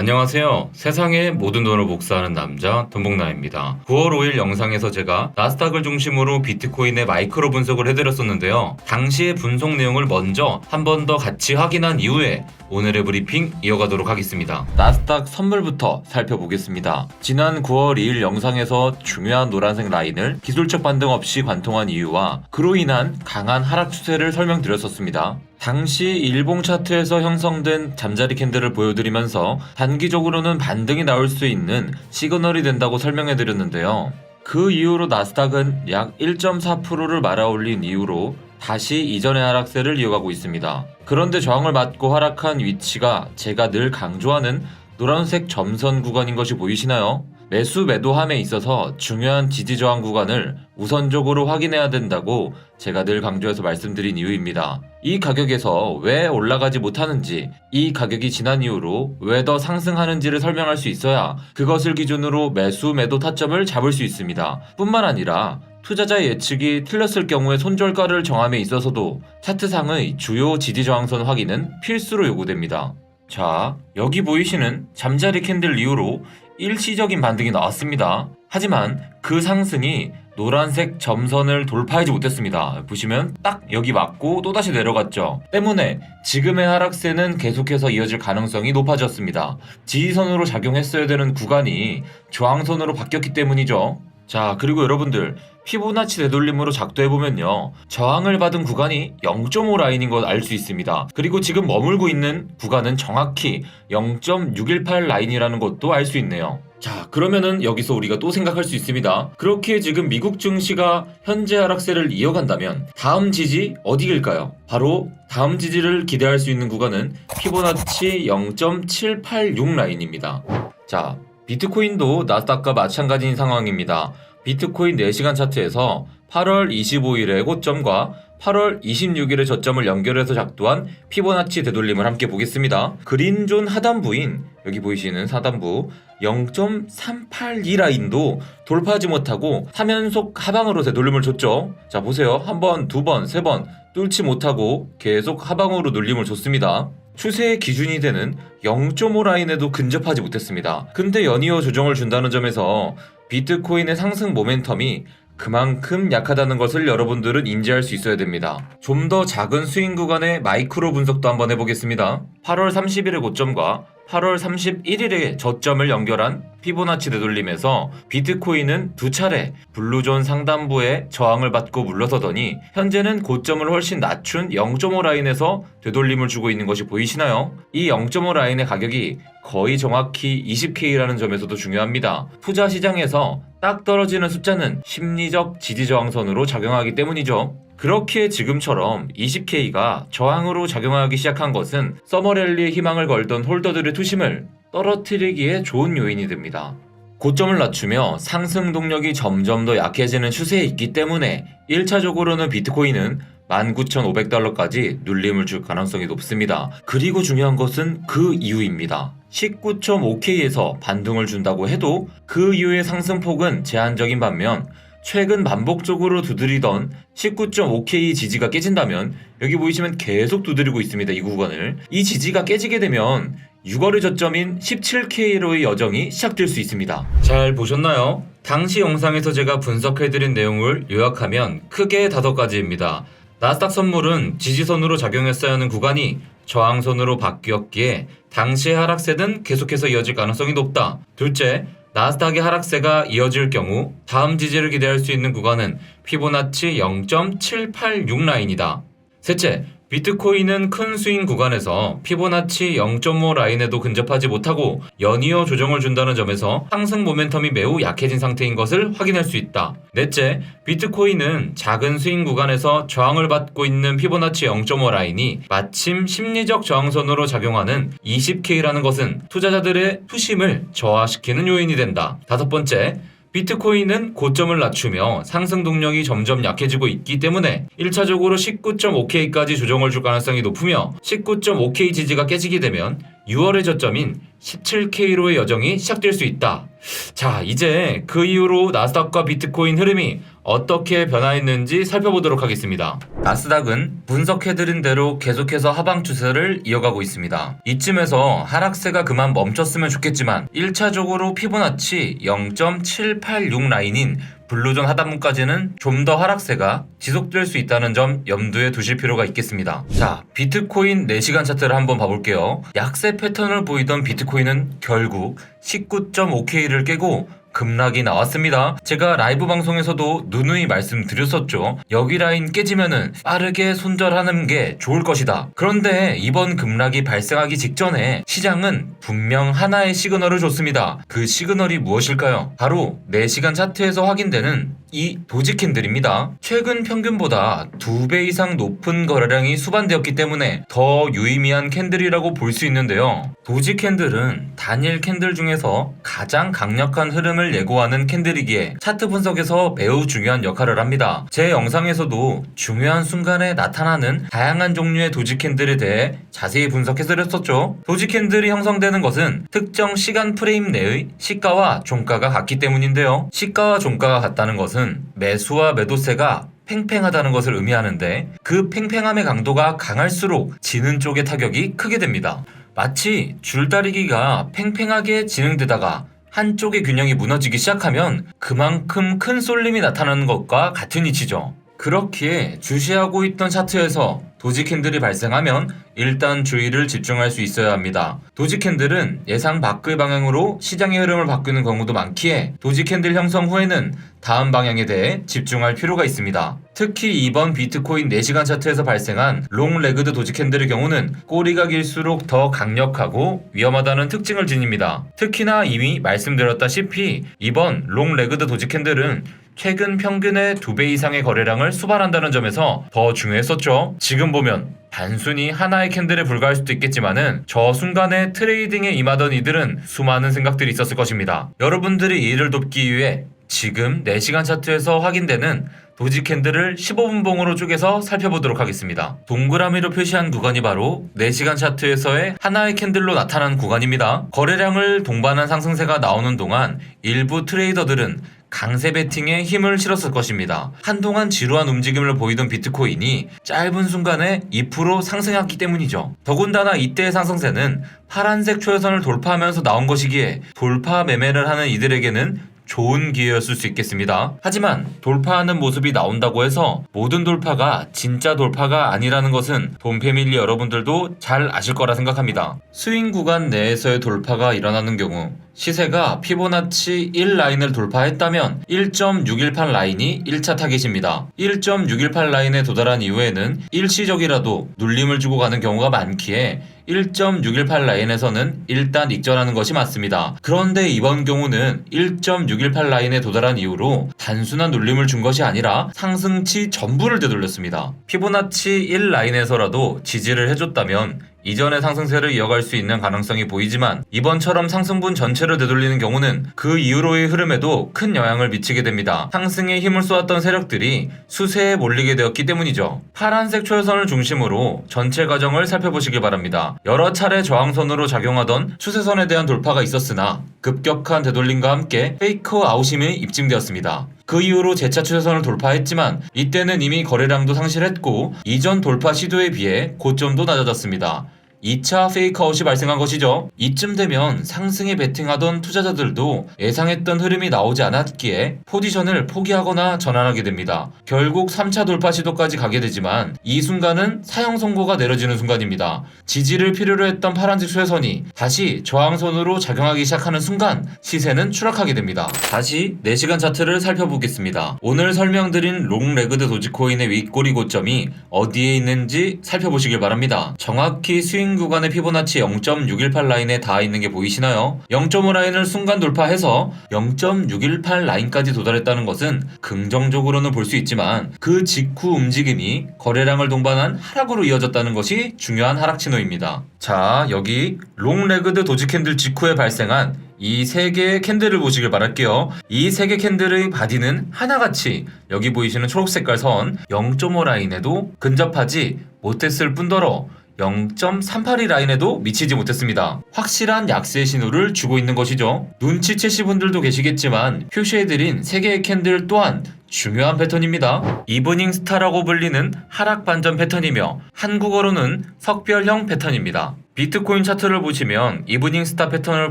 안녕하세요. 세상의 모든 돈을 복사하는 남자 돈복남입니다. 9월 5일 영상에서 제가 나스닥을 중심으로 비트코인의 마이크로 분석을 해드렸었는데요. 당시의 분석 내용을 먼저 한 번 더 같이 확인한 이후에 오늘의 브리핑 이어가도록 하겠습니다. 나스닥 선물부터 살펴보겠습니다. 지난 9월 2일 영상에서 중요한 노란색 라인을 기술적 반등 없이 관통한 이유와 그로 인한 강한 하락 추세를 설명드렸었습니다. 당시 일봉 차트에서 형성된 잠자리 캔들을 보여드리면서 단기적으로는 반등이 나올 수 있는 시그널이 된다고 설명해드렸는데요. 그 이후로 나스닥은 약 1.4%를 말아올린 이후로 다시 이전의 하락세를 이어가고 있습니다. 그런데 저항을 맞고 하락한 위치가 제가 늘 강조하는 노란색 점선 구간인 것이 보이시나요? 매수 매도함에 있어서 중요한 지지 저항 구간을 우선적으로 확인해야 된다고 제가 늘 강조해서 말씀드린 이유입니다. 이 가격에서 왜 올라가지 못하는지, 이 가격이 지난 이후로 왜 더 상승하는지를 설명할 수 있어야 그것을 기준으로 매수 매도 타점을 잡을 수 있습니다. 뿐만 아니라 투자자의 예측이 틀렸을 경우에 손절가를 정함에 있어서도 차트상의 주요 지지 저항선 확인은 필수로 요구됩니다. 자, 여기 보이시는 잠자리 캔들 이후로 일시적인 반등이 나왔습니다. 하지만 그 상승이 노란색 점선을 돌파하지 못했습니다. 보시면 딱 여기 맞고 또다시 내려갔죠. 때문에 지금의 하락세는 계속해서 이어질 가능성이 높아졌습니다. 지지선으로 작용했어야 되는 구간이 저항선으로 바뀌었기 때문이죠. 자, 그리고 여러분들 피보나치 되돌림으로 작도해보면요, 저항을 받은 구간이 0.5 라인인 걸 알 수 있습니다. 그리고 지금 머물고 있는 구간은 정확히 0.618 라인이라는 것도 알 수 있네요. 자, 그러면은 여기서 우리가 또 생각할 수 있습니다. 그렇게 지금 미국 증시가 현재 하락세를 이어간다면 다음 지지 어디일까요? 바로 다음 지지를 기대할 수 있는 구간은 피보나치 0.786 라인입니다. 자, 비트코인도 나스닥과 마찬가지인 상황입니다. 비트코인 4시간 차트에서 8월 25일의 고점과 8월 26일의 저점을 연결해서 작도한 피보나치 되돌림을 함께 보겠습니다. 그린존 하단부인 여기 보이시는 하단부 0.382 라인도 돌파하지 못하고 3연속 하방으로 되돌림을 줬죠. 자, 보세요. 한 번, 두 번, 세 번 뚫지 못하고 계속 하방으로 눌림을 줬습니다. 추세의 기준이 되는 0.5 라인에도 근접하지 못했습니다. 근데 연이어 조정을 준다는 점에서 비트코인의 상승 모멘텀이 그만큼 약하다는 것을 여러분들은 인지할 수 있어야 됩니다. 좀 더 작은 스윙 구간의 마이크로 분석도 한번 해보겠습니다. 8월 30일의 고점과 8월 31일의 저점을 연결한 피보나치 되돌림에서 비트코인은 두 차례 블루존 상단부의 저항을 받고 물러서더니 현재는 고점을 훨씬 낮춘 0.5 라인에서 되돌림을 주고 있는 것이 보이시나요? 이 0.5 라인의 가격이 거의 정확히 20K라는 점에서도 중요합니다. 투자 시장에서 딱 떨어지는 숫자는 심리적 지지 저항선으로 작용하기 때문이죠. 그렇게 지금처럼 20K가 저항으로 작용하기 시작한 것은 서머랠리에 희망을 걸던 홀더들의 투심을 떨어뜨리기에 좋은 요인이 됩니다. 고점을 낮추며 상승 동력이 점점 더 약해지는 추세에 있기 때문에 1차적으로는 비트코인은 19,500달러까지 눌림을 줄 가능성이 높습니다. 그리고 중요한 것은 그 이유입니다. 19.5K에서 반등을 준다고 해도 그 이후의 상승폭은 제한적인 반면 최근 반복적으로 두드리던 19.5K 지지가 깨진다면 여기 보이시면 계속 두드리고 있습니다. 이 구간을. 이 지지가 깨지게 되면 6월의 저점인 17K로의 여정이 시작될 수 있습니다. 잘 보셨나요? 당시 영상에서 제가 분석해드린 내용을 요약하면 크게 5가지입니다. 나스닥 선물은 지지선으로 작용했어야 하는 구간이 저항선으로 바뀌었기에 당시의 하락세는 계속해서 이어질 가능성이 높다. 둘째, 나스닥의 하락세가 이어질 경우 다음 지지를 기대할 수 있는 구간은 피보나치 0.786 라인이다. 셋째, 비트코인은 큰 스윙 구간에서 피보나치 0.5 라인에도 근접하지 못하고 연이어 조정을 준다는 점에서 상승 모멘텀이 매우 약해진 상태인 것을 확인할 수 있다. 넷째, 비트코인은 작은 스윙 구간에서 저항을 받고 있는 피보나치 0.5 라인이 마침 심리적 저항선으로 작용하는 20K라는 것은 투자자들의 투심을 저하시키는 요인이 된다. 다섯 번째, 비트코인은 고점을 낮추며 상승 동력이 점점 약해지고 있기 때문에 1차적으로 19.5K까지 조정을 줄 가능성이 높으며 19.5K 지지가 깨지게 되면 6월의 저점인 17K로의 여정이 시작될 수 있다. 자, 이제 그 이후로 나스닥과 비트코인 흐름이 어떻게 변화했는지 살펴보도록 하겠습니다. 나스닥은 분석해드린 대로 계속해서 하방 추세를 이어가고 있습니다. 이쯤에서 하락세가 그만 멈췄으면 좋겠지만 1차적으로 피보나치 0.786 라인인 블루존 하단부까지는 좀 더 하락세가 지속될 수 있다는 점 염두에 두실 필요가 있겠습니다. 자, 비트코인 4시간 차트를 한번 봐볼게요. 약세 패턴을 보이던 비트코인은 결국 19.5K를 깨고 급락이 나왔습니다. 제가 라이브 방송에서도 누누이 말씀드렸었죠. 여기 라인 깨지면은 빠르게 손절하는 게 좋을 것이다. 그런데 이번 급락이 발생하기 직전에 시장은 분명 하나의 시그널을 줬습니다. 그 시그널이 무엇일까요? 바로 4시간 차트에서 확인되는 이 도지 캔들입니다. 최근 평균보다 2배 이상 높은 거래량이 수반되었기 때문에 더 유의미한 캔들이라고 볼 수 있는데요. 도지 캔들은 단일 캔들 중에서 가장 강력한 흐름을 예고하는 캔들이기에 차트 분석에서 매우 중요한 역할을 합니다. 제 영상에서도 중요한 순간에 나타나는 다양한 종류의 도지 캔들에 대해 자세히 분석해드렸었죠. 도지 캔들이 형성되는 것은 특정 시간 프레임 내의 시가와 종가가 같기 때문인데요. 시가와 종가가 같다는 것은 매수와 매도세가 팽팽하다는 것을 의미하는데 그 팽팽함의 강도가 강할수록 지는 쪽의 타격이 크게 됩니다. 마치 줄다리기가 팽팽하게 진행되다가 한쪽의 균형이 무너지기 시작하면 그만큼 큰 쏠림이 나타나는 것과 같은 이치죠. 그렇기에 주시하고 있던 차트에서 도지 캔들이 발생하면 일단 주의를 집중할 수 있어야 합니다. 도지 캔들은 예상 밖의 방향으로 시장의 흐름을 바꾸는 경우도 많기에 도지 캔들 형성 후에는 다음 방향에 대해 집중할 필요가 있습니다. 특히 이번 비트코인 4시간 차트에서 발생한 롱 레그드 도지 캔들의 경우는 꼬리가 길수록 더 강력하고 위험하다는 특징을 지닙니다. 특히나 이미 말씀드렸다시피 이번 롱 레그드 도지 캔들은 최근 평균의 2배 이상의 거래량을 수반한다는 점에서 더 중요했었죠. 지금 보면 단순히 하나의 캔들에 불과할 수도 있겠지만은 저 순간에 트레이딩에 임하던 이들은 수많은 생각들이 있었을 것입니다. 여러분들이 이를 돕기 위해 지금 4시간 차트에서 확인되는 도지 캔들을 15분 봉으로 쪼개서 살펴보도록 하겠습니다. 동그라미로 표시한 구간이 바로 4시간 차트에서의 하나의 캔들로 나타난 구간입니다. 거래량을 동반한 상승세가 나오는 동안 일부 트레이더들은 강세 베팅에 힘을 실었을 것입니다. 한동안 지루한 움직임을 보이던 비트코인이 짧은 순간에 2% 상승했기 때문이죠. 더군다나 이때의 상승세는 파란색 초여선을 돌파하면서 나온 것이기에 돌파 매매를 하는 이들에게는 좋은 기회였을 수 있겠습니다. 하지만 돌파하는 모습이 나온다고 해서 모든 돌파가 진짜 돌파가 아니라는 것은 돈 패밀리 여러분들도 잘 아실 거라 생각합니다. 스윙 구간 내에서의 돌파가 일어나는 경우 시세가 피보나치 1 라인을 돌파했다면 1.618 라인이 1차 타깃입니다. 1.618 라인에 도달한 이후에는 일시적이라도 눌림을 주고 가는 경우가 많기에 1.618 라인에서는 일단 익절하는 것이 맞습니다. 그런데 이번 경우는 1.618 라인에 도달한 이후로 단순한 눌림을 준 것이 아니라 상승치 전부를 되돌렸습니다. 피보나치 1 라인에서라도 지지를 해줬다면 이전의 상승세를 이어갈 수 있는 가능성이 보이지만 이번처럼 상승분 전체를 되돌리는 경우는 그 이후로의 흐름에도 큰 영향을 미치게 됩니다. 상승에 힘을 쏘았던 세력들이 수세에 몰리게 되었기 때문이죠. 파란색 초여선을 중심으로 전체 과정을 살펴보시길 바랍니다. 여러 차례 저항선으로 작용하던 추세선에 대한 돌파가 있었으나 급격한 되돌림과 함께 페이크 아웃임이 입증되었습니다. 그 이후로 재차 추세선을 돌파했지만 이때는 이미 거래량도 상실했고 이전 돌파 시도에 비해 고점도 낮아졌습니다. 2차 페이크아웃이 발생한 것이죠. 이쯤 되면 상승에 베팅하던 투자자들도 예상했던 흐름이 나오지 않았기에 포지션을 포기하거나 전환하게 됩니다. 결국 3차 돌파 시도까지 가게 되지만 이 순간은 사형 선고가 내려지는 순간입니다. 지지를 필요로 했던 파란색 추세선이 다시 저항선으로 작용하기 시작하는 순간 시세는 추락하게 됩니다. 다시 4시간 차트를 살펴보겠습니다. 오늘 설명드린 롱 레그드 도지코인의 윗꼬리 고점이 어디에 있는지 살펴보시길 바랍니다. 정확히 스윙 구간의 피보나치 0.618 라인에 닿아 있는 게 보이시나요? 0.5 라인을 순간 돌파해서 0.618 라인까지 도달했다는 것은 긍정적으로는 볼 수 있지만 그 직후 움직임이 거래량을 동반한 하락으로 이어졌다는 것이 중요한 하락 신호입니다. 자, 여기 롱 레그드 도지 캔들 직후에 발생한 이 3개의 캔들을 보시길 바랄게요. 이 3개 캔들의 바디는 하나같이 여기 보이시는 초록색깔 선 0.5 라인에도 근접하지 못했을 뿐더러 0.382 라인에도 미치지 못했습니다. 확실한 약세 신호를 주고 있는 것이죠. 눈치채신 분들도 계시겠지만 표시해드린 3개의 캔들 또한 중요한 패턴입니다. 이브닝 스타라고 불리는 하락 반전 패턴이며 한국어로는 석별형 패턴입니다. 비트코인 차트를 보시면 이브닝 스타 패턴을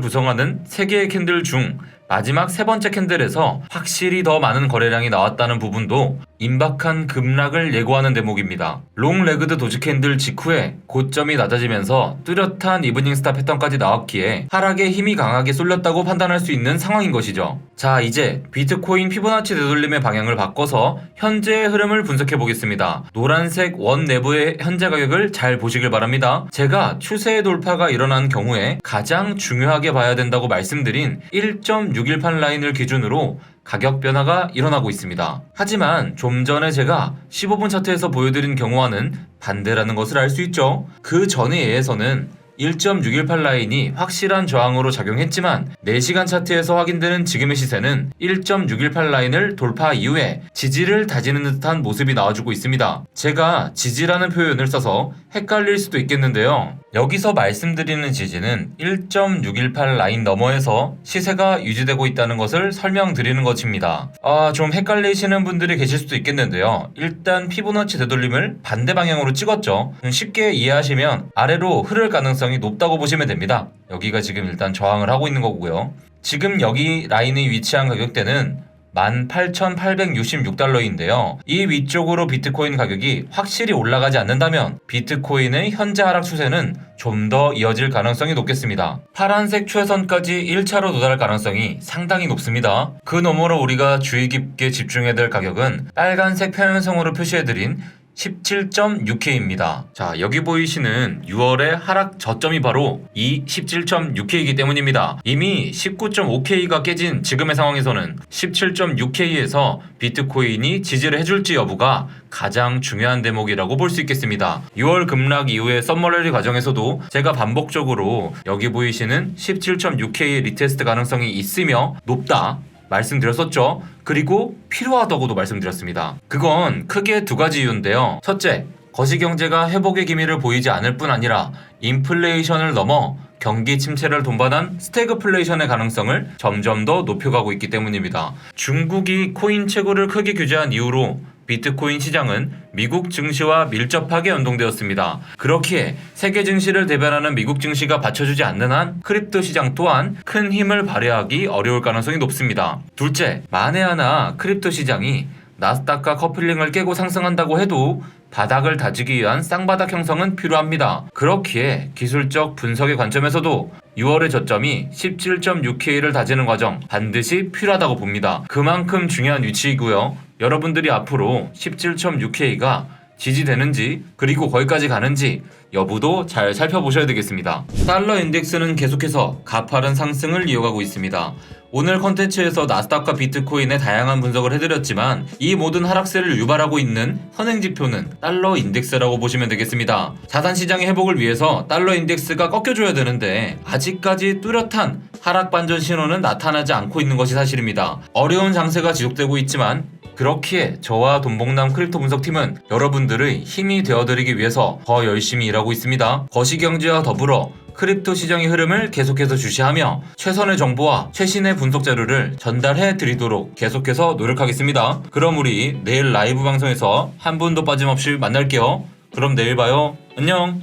구성하는 3개의 캔들 중 마지막 3번째 캔들에서 확실히 더 많은 거래량이 나왔다는 부분도 임박한 급락을 예고하는 대목입니다. 롱 레그드 도지 캔들 직후에 고점이 낮아지면서 뚜렷한 이브닝 스타 패턴까지 나왔기에 하락에 힘이 강하게 쏠렸다고 판단할 수 있는 상황인 것이죠. 자, 이제 비트코인 피보나치 되돌림의 방향을 바꿔서 현재의 흐름을 분석해 보겠습니다. 노란색 원 내부의 현재 가격을 잘 보시길 바랍니다. 제가 추세의 돌파가 일어난 경우에 가장 중요하게 봐야 된다고 말씀드린 1.618 라인을 기준으로 가격 변화가 일어나고 있습니다. 하지만 좀 전에 제가 15분 차트에서 보여드린 경우와는 반대라는 것을 알 수 있죠. 그 전에 예에서는 1.618 라인이 확실한 저항으로 작용했지만 4시간 차트에서 확인되는 지금의 시세는 1.618 라인을 돌파 이후에 지지를 다지는 듯한 모습이 나와주고 있습니다. 제가 지지라는 표현을 써서 헷갈릴 수도 있겠는데요. 여기서 말씀드리는 지지는 1.618 라인 너머에서 시세가 유지되고 있다는 것을 설명드리는 것입니다. 좀 헷갈리시는 분들이 계실 수도 있겠는데요. 일단 피보나치 되돌림을 반대 방향으로 찍었죠. 쉽게 이해하시면 아래로 흐를 가능성이 높다고 보시면 됩니다. 여기가 지금 일단 저항을 하고 있는 거고요. 지금 여기 라인에 위치한 가격대는 18,866달러인데요. 이 위쪽으로 비트코인 가격이 확실히 올라가지 않는다면 비트코인의 현재 하락 추세는 좀 더 이어질 가능성이 높겠습니다. 파란색 최선까지 1차로 도달할 가능성이 상당히 높습니다. 그 너머로 우리가 주의 깊게 집중해야 될 가격은 빨간색 평행선으로 표시해드린 17.6K입니다. 자, 여기 보이시는 6월의 하락 저점이 바로 이 17.6K이기 때문입니다. 이미 19.5K가 깨진 지금의 상황에서는 17.6K에서 비트코인이 지지를 해줄지 여부가 가장 중요한 대목이라고 볼 수 있겠습니다. 6월 급락 이후의 썸머러리 과정에서도 제가 반복적으로 여기 보이시는 17.6K의 리테스트 가능성이 있으며 높다 말씀드렸었죠. 그리고 필요하다고도 말씀드렸습니다. 그건 크게 2가지 이유인데요. 첫째, 거시경제가 회복의 기미를 보이지 않을 뿐 아니라 인플레이션을 넘어 경기 침체를 동반한 스태그플레이션의 가능성을 점점 더 높여가고 있기 때문입니다. 중국이 코인 채굴을 크게 규제한 이후로 비트코인 시장은 미국 증시와 밀접하게 연동되었습니다. 그렇기에 세계 증시를 대변하는 미국 증시가 받쳐주지 않는 한 크립토 시장 또한 큰 힘을 발휘하기 어려울 가능성이 높습니다. 둘째, 만에 하나 크립토 시장이 나스닥과 커플링을 깨고 상승한다고 해도 바닥을 다지기 위한 쌍바닥 형성은 필요합니다. 그렇기에 기술적 분석의 관점에서도 6월의 저점이 17.6K를 다지는 과정 반드시 필요하다고 봅니다. 그만큼 중요한 위치이고요. 여러분들이 앞으로 17.6K가 지지되는지 그리고 거기까지 가는지 여부도 잘 살펴보셔야 되겠습니다. 달러 인덱스는 계속해서 가파른 상승을 이어가고 있습니다. 오늘 컨텐츠에서 나스닥과 비트코인의 다양한 분석을 해드렸지만 이 모든 하락세를 유발하고 있는 선행지표는 달러 인덱스라고 보시면 되겠습니다. 자산시장의 회복을 위해서 달러 인덱스가 꺾여줘야 되는데 아직까지 뚜렷한 하락 반전 신호는 나타나지 않고 있는 것이 사실입니다. 어려운 장세가 지속되고 있지만 그렇기에 저와 돈봉남 크립토 분석팀은 여러분들의 힘이 되어드리기 위해서 더 열심히 일하고 있습니다. 거시경제와 더불어 크립토 시장의 흐름을 계속해서 주시하며 최선의 정보와 최신의 분석 자료를 전달해 드리도록 계속해서 노력하겠습니다. 그럼 우리 내일 라이브 방송에서 한 분도 빠짐없이 만날게요. 그럼 내일 봐요. 안녕.